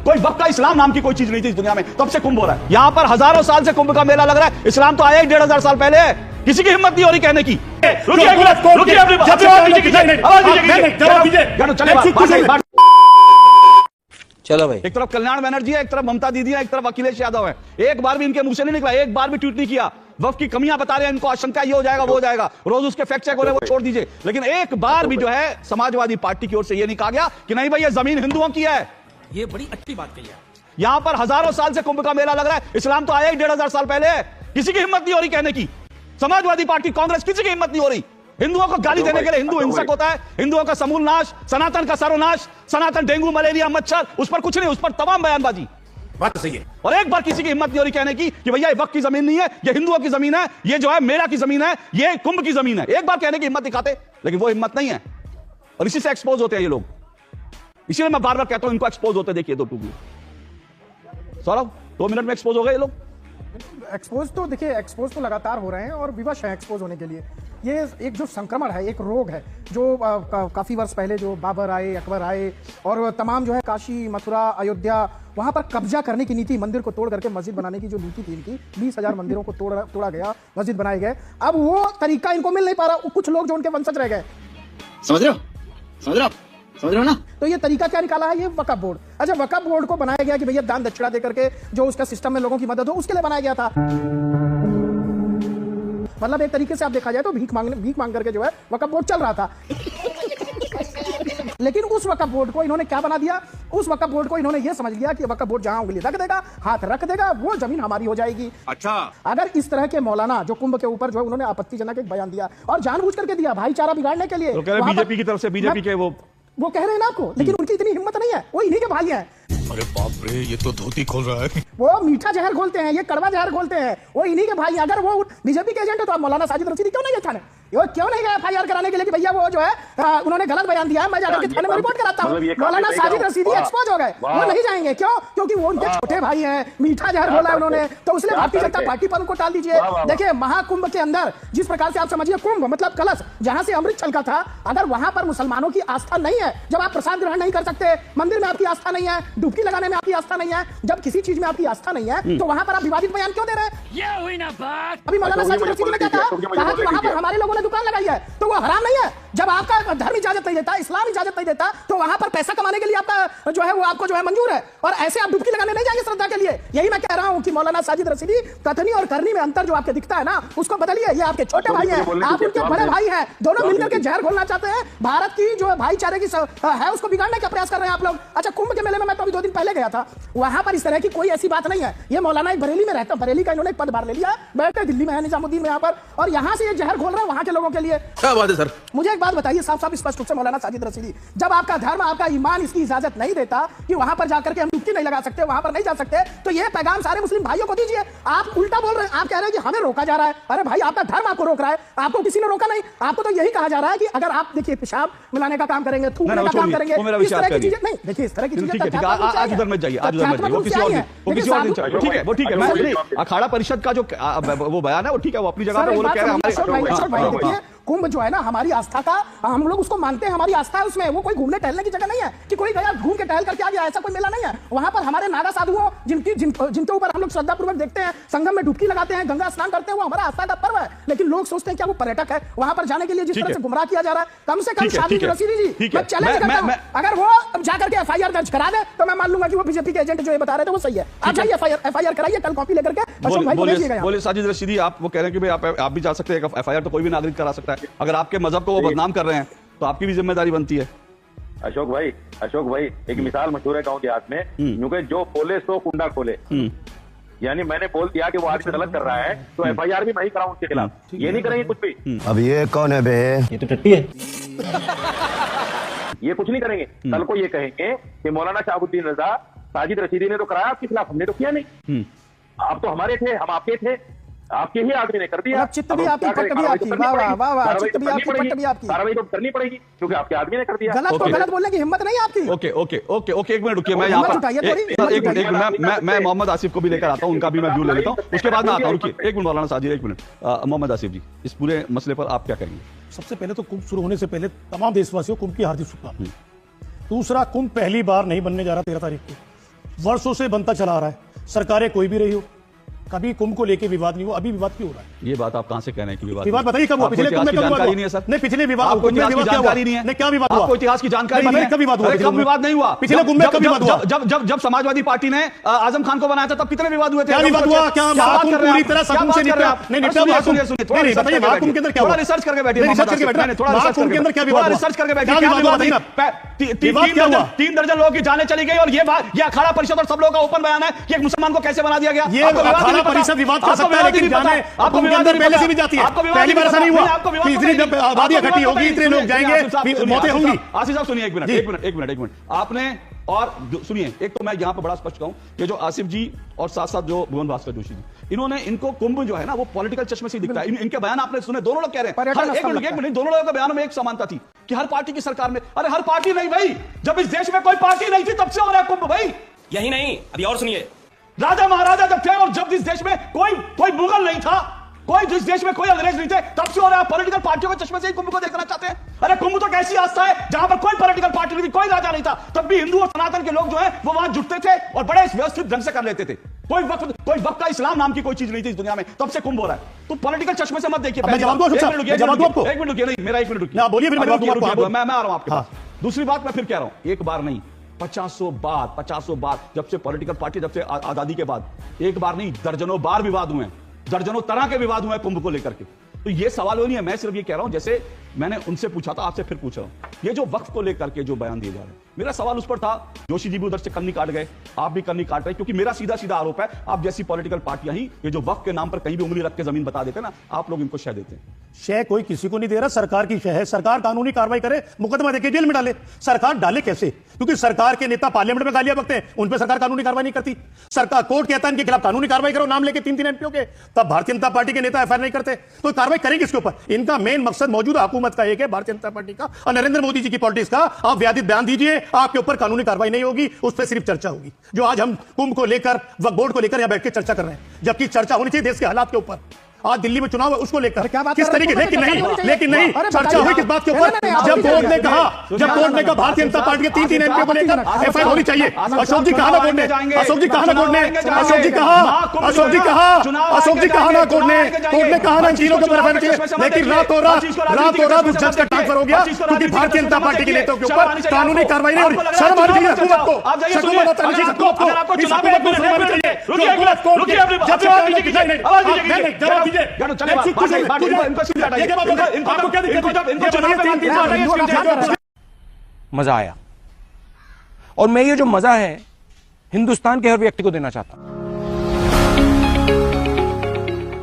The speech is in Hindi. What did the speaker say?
कोई वक्त का इस्लाम नाम की कोई चीज नहीं थी इस दुनिया में, तब से कुंभ हो रहा है। यहां पर हजारों साल से कुंभ का मेला लग रहा है। इस्लाम तो आया ही 1500 साल पहले है। किसी की हिम्मत नहीं हो रही कहने की। चलो भाई, एक तरफ कल्याण बनर्जी है, एक तरफ ममता दीदी है, एक तरफ अखिलेश यादव है। एक बार भी इनके मुंह से नहीं निकला, एक बार भी ट्वीट नहीं किया। वक्त की कमियां बता रहे हैं इनको, आशंका ये हो जाएगा वो हो जाएगा, रोज उसके फैक्ट चेक हो रहे हैं, वो छोड़ दीजिए। लेकिन एक बार भी जो है समाजवादी पार्टी की ओर से ये नहीं कहा गया कि नहीं भाई ये जमीन हिंदुओं की है। ये बड़ी अच्छी बात कही है। यहां पर हजारों साल से कुंभ का मेला लग रहा है। इस्लाम तो आया ही 1500 साल पहले है। किसी की हिम्मत नहीं हो रही कहने की। समाजवादी पार्टी, कांग्रेस, किसी की हिम्मत नहीं हो रही। हिंदुओं को गाली देने के लिए हिंदू हिंसक होता है, हिंदुओं का समूल नाश, सनातन का सर्वनाश, सनातन डेंगू मलेरिया मच्छर, उस पर कुछ नहीं, उस पर तमाम बयानबाजी। बात सही है। और एक बार किसी की हिम्मत नहीं हो रही कहने की कि भैया ये वक्त की जमीन नहीं है, ये हिंदुओं की जमीन है, ये जो है मेरा की जमीन है, ये कुंभ की जमीन है। एक बार कहने की हिम्मत दिखाते, लेकिन वो हिम्मत नहीं है। और इसी से एक्सपोज होते हैं ये लोग। इसीलिए मैं बार बार कहता हूं इनको एक्सपोज होते देखिए। 2 सौरभ 2 मिनट में एक्सपोज हो गए ये लोग। एक्सपोज तो देखिए, एक्सपोज तो लगातार हो रहे हैं और विवश हैं एक्सपोज होने के लिए। ये एक जो संक्रमण है, एक रोग है जो काफ़ी वर्ष पहले जो बाबर आए, अकबर आए और तमाम जो है काशी, मथुरा, अयोध्या, वहाँ पर कब्जा करने की नीति, मंदिर को तोड़ करके मस्जिद बनाने की जो नीति थी इनकी, 20,000 मंदिरों को तोड़ा गया, मस्जिद बनाए गए। अब वो तरीका इनको मिल नहीं पा रहा। कुछ लोग जो उनके वंशज रह गए, समझ रहे हो ना? तो ये तरीका क्या निकाला है? ये वक्फ बोर्ड। अच्छा, वक्फ बोर्ड को बनाया गया कि भैया दान दक्षिणा देकर के जो उसका सिस्टम में लोगों की मदद हो, उसके लिए बनाया गया था। मतलब एक तरीके से आप देखा जाए तो भीख मांग करके जो है वक्फ बोर्ड चल रहा था। लेकिन उस वक्फ बोर्ड को इन्होंने क्या बना दिया? उस वक्फ बोर्ड को इन्होंने ये समझ लिया कि वक्फ बोर्ड जहां उंगली रख देगा, हाथ रख देगा, वो जमीन हमारी हो जाएगी। अच्छा, अगर इस तरह के मौलाना जो कुंभ के ऊपर जो है उन्होंने आपत्तिजनक एक बयान दिया और जानबूझ करके दिया भाईचारा बिगाड़ने के लिए, तो कह रहे बीजेपी की तरफ से, बीजेपी के वो कह रहे हैं ना आपको, लेकिन उनकी इतनी हिम्मत नहीं है। वो इन्हीं के भाई हैं। अरे बाप रे, ये तो धोती खोल रहा है। वो मीठा जहर घोलते हैं, ये कड़वा जहर घोलते हैं। वो इन्हीं के भाई। अगर वो बीजेपी के एजेंट है तो आप मौलाना साजिद रशीदी क्यों नहीं गए थाने? वो क्यों नहीं गए FIR कराने के लिए कि भैया वो जो है उन्होंने गलत बयान दिया है, मैं जाकर के थाने में रिपोर्ट कराता हूं। मौलाना साजिद रशीदी एक्सपोज हो गए, वो नहीं जाएंगे। क्यों? क्योंकि वो उनके छोटे भाई हैं, मीठा जहर घोला है उन्होंने, तो इसलिए भारतीय जनता पार्टी पर उनको टाल दीजिए। देखिए, महाकुंभ के अंदर जिस प्रकार से आप समझिए, कुंभ मतलब कलश, जहां से अमृत छलका था, अगर वहां पर मुसलमानों की आस्था नहीं है, जब आप प्रसाद ग्रहण नहीं कर सकते, मंदिर में आपकी आस्था नहीं है, डुबकी लगाने में आपकी आस्था नहीं है, जब किसी चीज में आपकी आस्था नहीं है, तो वहां पर आप विवादित बयान क्यों दे रहे हैं? ये हुई ना बात। अभी मौलाना साजिद रशीदी ने क्या कहा कि वहां पर हमारे लोगों ने दुकान लगाई है, तो वो हराम नहीं है? जब आपका धर्म इजाजत नहीं देता, इस्लाम इजाजत नहीं देता, तो वहां पर पैसा कमाने के लिए आपका जो है वो आपको जो है मंजूर है, और ऐसे आप डुबकी लगाने नहीं जाएंगे श्रद्धा के लिए। यही मैं कह रहा हूं कि मौलाना साजिद रशीदी, कथनी और करनी में अंतर जो आपके दिखता है ना, उसको बदलिए। ये आपके छोटे भाई हैं, आप उनके बड़े भाई हैं, दोनों मिलकर के जहर घोलना चाहते हैं। भारत की जो भाईचारे की है उसको बिगाड़ने का प्रयास कर रहे हैं आप लोग। अच्छा, कुंभ के मेले में मैं तो अभी 2 दिन पहले गया था, वहां पर इस तरह की कोई ऐसी बात नहीं है। ये मौलाना एक बरेली में रहता, बरेली का इन्होंने एक पदभार ले लिया, बैठे दिल्ली में है निजामुद्दीन में यहाँ पर, और यहाँ से ये जहर घोल रहे हैं वहां के लोगों के लिए। क्या बात है सर? मुझे एक बात बताइए साफ साफ स्पष्ट रूप से मौलाना साजिद रशीदी, जब आपका धर्म, आपका ईमान इसकी इजाजत नहीं देता कि वहां पर जाकर के हम डुबकी नहीं लगा सकते, वहां पर नहीं जा सकते, तो ये पैगाम सारे मुस्लिम भाइयों को दीजिए। आप उल्टा बोल रहे हैं, आप कह रहे हैं कि हमें रोका जा रहा है। अरे भाई, आपका धर्म आपको रोक रहा है, आपको किसी ने रोका नहीं। आपको तो यही कहा जा रहा है कि अगर आप देखिए पेशाब मिलाने का काम करेंगे, थूकने का काम करेंगे, इस तरह की चीजें नहीं। देखिए, इस तरह की चीजें आज उधर मत जाइए, आज उधर मत जाइए, वो किसी और दिन चाहिए। ठीक है, वो ठीक है। मैं अखाड़ा परिषद का जो वो बयान है वो ठीक है, वो अपनी जगह पे वो लोग कह रहे हैं। कुंभ जो है ना हमारी आस्था का, हम लोग उसको मानते हैं, हमारी आस्था है उसमें। वो कोई घूमने टहलने की जगह नहीं है कि कोई गया घूम के टहल करके आ गया, ऐसा कोई मेला नहीं है। वहां पर हमारे नागा साधुओं जिनके ऊपर हम लोग श्रद्धा पूर्वक देखते हैं, संगम में डुबकी लगाते हैं, गंगा स्नान करते हैं, वो हमारा आस्था का पर्व है। लेकिन लोग सोचते हैं क्या वो पर्यटक है? वहां पर जाने के लिए जिस तरह से गुमराह किया जा रहा है, कम से कम साजिद रशीदी जी, मैं चैलेंज करता हूं, अगर वो जाकर के FIR दर्ज करा दे तो मैं मान लूंगा कि वो बीजेपी के एजेंट जो ये बता रहे थे वो सही है। आप जाइए FIR कराइए, कल कॉपी लेकर के अशोक भाई को भेजिएगा। बोले साजिद रशीदी, आप वो कह रहे हैं कि भाई आप भी जा सकते हैं, FIR तो कोई भी नागरिक करा सकता है। अगर आपके मजहब को वो बदनाम कर रहे हैं तो आपकी भी जिम्मेदारी बनती है। अशोक भाई एक मिसाल मशहूर है गांव देहात में, क्योंकि जो बोले सो कुंडा खोले। यानी मैंने बोल दिया कि वो आदमी गलत कर रहा है तो FIR भी मैं ही कराऊं उसके खिलाफ। ये नहीं करेंगे कुछ भी। अब ये कौन है बे? ये तो टट्टी है। ये कुछ नहीं करेंगे। कल को ये कहेंगे कि मौलाना शहाबुद्दीन रजा, साजिद रशीदी ने तो कराया आपके खिलाफ, हमने तो किया नहीं। आप तो हमारे थे, हम आपके थे, आपके ही आदमी ने कर दिया। चित्त भी आपकी, पट्ट भी आपकी, वाह वाह वाह वाह, चित्त भी आपकी, पट्ट भी आपकी। कार्रवाई तो करनी पड़ेगी क्योंकि आपके आदमी ने कर दिया। गलत बोलने की हिम्मत नहीं आपकी। ओके ओके ओके ओके, एक मिनट रुकिए, मैं यहाँ पर मैं मोहम्मद आसिफ को भी लेकर आता हूँ, उनका भी मैं व्यू ले लेता हूँ, उसके बाद मैं आता हूँ। रुकिए एक मिनट मौलाना साजिद, एक मिनट। मोहम्मद आसिफ जी, इस पूरे मसले पर आप क्या कहेंगे? सबसे पहले तो कुंभ शुरू होने से पहले तमाम देशवासियों को कुंभ की हार्दिक शुभकामनाएं। दूसरा, कुंभ पहली बार नहीं बनने जा रहा 13 तारीख को, वर्षों से बनता चला आ रहा है, सरकारें कोई भी रही हो, कभी कुंभ को लेके विवाद नहीं हुआ। अभी विवाद क्यों हो रहा है? ये बात आप कहां से कह रहे हैं कि विवाद बताइए कब हुआ? पिछले कुंभ में कब जानकारी हुआ? नहीं है सर। नहीं, पिछले विवाद आपको इतिहास की जानकारी नहीं है। नहीं, क्या विवाद हुआ? आपको इतिहास की जानकारी नहीं है। कब विवाद हुआ? कब विवाद नहीं हुआ? पिछले कुंभ में कब विवाद हुआ? जब समाजवादी पार्टी ने आजम खान को बनाया था तब कितने विवाद हुए थे? क्या विवाद हुआ? क्या महाकुंभ पूरी तरह सकून से निपटा? नहीं, निपटा महाकुंभ। नहीं, बताइए महाकुंभ के अंदर क्या हुआ? थोड़ा रिसर्च करके बैठिए। रिसर्च करके बैठा। महाकुंभ के अंदर क्या विवाद हुआ? रिसर्च करके बैठिए। क्या विवाद हुआ? बताइए ना। विवाद क्या हुआ? 3 दर्जन लोगों की जानें चली गई और ये बात, ये अखाड़ा परिषद और सब लोगों का ओपन बयान है कि एक मुसलमान को कैसे बना दिया गया। ये अखाड़ा परिषद विवाद कर सकता है, लेकिन जाने आपको के अंदर पहले से भी जाती है। पहली बार ऐसा नहीं हुआ कि इतनी आबादी इकट्ठी होगी, इतने लोग जाएंगे, मौतें होंगी। आशीष साहब सुनिए, एक मिनट। आपने और सुनिए, एक तो मैं यहां पर बड़ा स्पष्ट कहूं, ये जो आसिफ जी और साथ साथ जो भुवन भास्कर जोशी जी, इनको कुंभ जो है ना वो पॉलिटिकल चश्मे से दिखता है। इनके बयान आपने सुने, दोनों लोग कह रहे हैं, एक मिनट, दोनों लोगों के बयानों में एक समानता थी कि हर पार्टी की सरकार में, अरे हर पार्टी नहीं भाई, जब इस देश में कोई पार्टी नहीं थी तब से हो रहा है कुंभ भाई। यही नहीं, अभी और सुनिए, राजा महाराजा जब थे और जब इस देश में कोई मुगल नहीं था, कोई जिस देश में कोई अंग्रेज नहीं थे, तब से हो रहा है। पॉलिटिकल पार्टियों के चश्मे से ही कुंभ को देखना चाहते हैं। अरे कुंभ तो कैसी आस्था है जहां पर कोई पॉलिटिकल पार्टी नहीं थी, कोई राजा नहीं था, तब भी हिंदू और सनातन के लोग जो है वो वहां जुटते थे और बड़े व्यवस्थित ढंग से कर लेते थे। कोई वक्त का इस्लाम नाम की कोई चीज नहीं थी इस दुनिया में, तब से कुंभ हो रहा है। तो पॉलिटिकल चश्मे से मत देखिए। एक मिनट रुकिए, नहीं मेरा 1 मिनट रुकिए, बोलिए, मैं आ रहा हूं आपके पास। दूसरी बात मैं फिर कह रहा हूं, एक बार नहीं 50 बार, जब से पॉलिटिकल पार्टी, जब से आजादी के बाद, एक बार नहीं दर्जनों बार विवाद हुए हैं, दर्जनों तरह के विवाद हुए हैं कुंभ को लेकर के। तो ये सवाल नहीं है, मैं सिर्फ ये कह रहा हूं, जैसे मैंने उनसे पूछा था, आपसे फिर पूछ रहा हूं, ये जो वक्फ को लेकर के जो बयान दिए जा रहे हैं, मेरा सवाल उस पर था, जोशी जी भी उधर से कन्नी काट गए, आप भी कन्नी काट रहे, क्योंकि मेरा सीधा सीधा आरोप है, आप जैसी पॉलिटिकल पार्टियां ही ये जो वक्फ के नाम पर कहीं भी उंगली रख के जमीन बता देते हैं ना, आप लोग इनको शह देते हैं। शह कोई किसी को नहीं दे रहा, सरकार की शह है। सरकार कानूनी कार्रवाई करे, मुकदमा देके जेल में डाले। सरकार डाले कैसे? क्योंकि सरकार के नेता पार्लियामेंट में गालियां बकते हैं, उन पर सरकार कानूनी कार्रवाई नहीं करती। सरकार, कोर्ट कहता है इनके खिलाफ कानूनी कार्रवाई करो, नाम लेके 3 एमपीओ के, तब भारतीय जनता पार्टी के नेता एफआईआर नहीं करते, तो कार्रवाई करेंगे किसके ऊपर? इनका मेन मकसद मौजूदा हुकूमत का एक है, भारतीय जनता पार्टी का और नरेंद्र मोदी जी की पॉलिटिक्स का। आप व्याधित बयान दीजिए, आपके ऊपर कानूनी कार्रवाई नहीं होगी, उस पर सिर्फ चर्चा होगी। जो आज हम कुंभ को लेकर, वक्फ बोर्ड को लेकर यहां बैठ के चर्चा कर रहे हैं, जबकि चर्चा होनी चाहिए देश के हालात के ऊपर। आज दिल्ली में चुनाव है, उसको लेकर किस तरीके, लेकिन नहीं चर्चा हुई किस बात के ऊपर? जब कोर्ट ने कहा भारतीय जनता पार्टी के 3 एमपी को लेकर एफआईआर होनी चाहिए। अशोक जी कहा ना कोर्ट ने, अशोक जी कहा ना कोर्ट ने कहा ना इन तीनों को एफआईआर चाहिए, लेकिन रातों रात उस जज का ट्रांसफर हो गया क्योंकि भारतीय जनता पार्टी के नेताओं के ऊपर कानूनी कार्रवाई नहीं हो रही। शर्म आनी चाहिए हुकूमत को, हुकूमत आनी चाहिए सबको, इस हुकूमत को शर्म आनी चाहिए। मजा आया, और मैं ये जो मजा है हिंदुस्तान के हर व्यक्ति को देना चाहता हूं।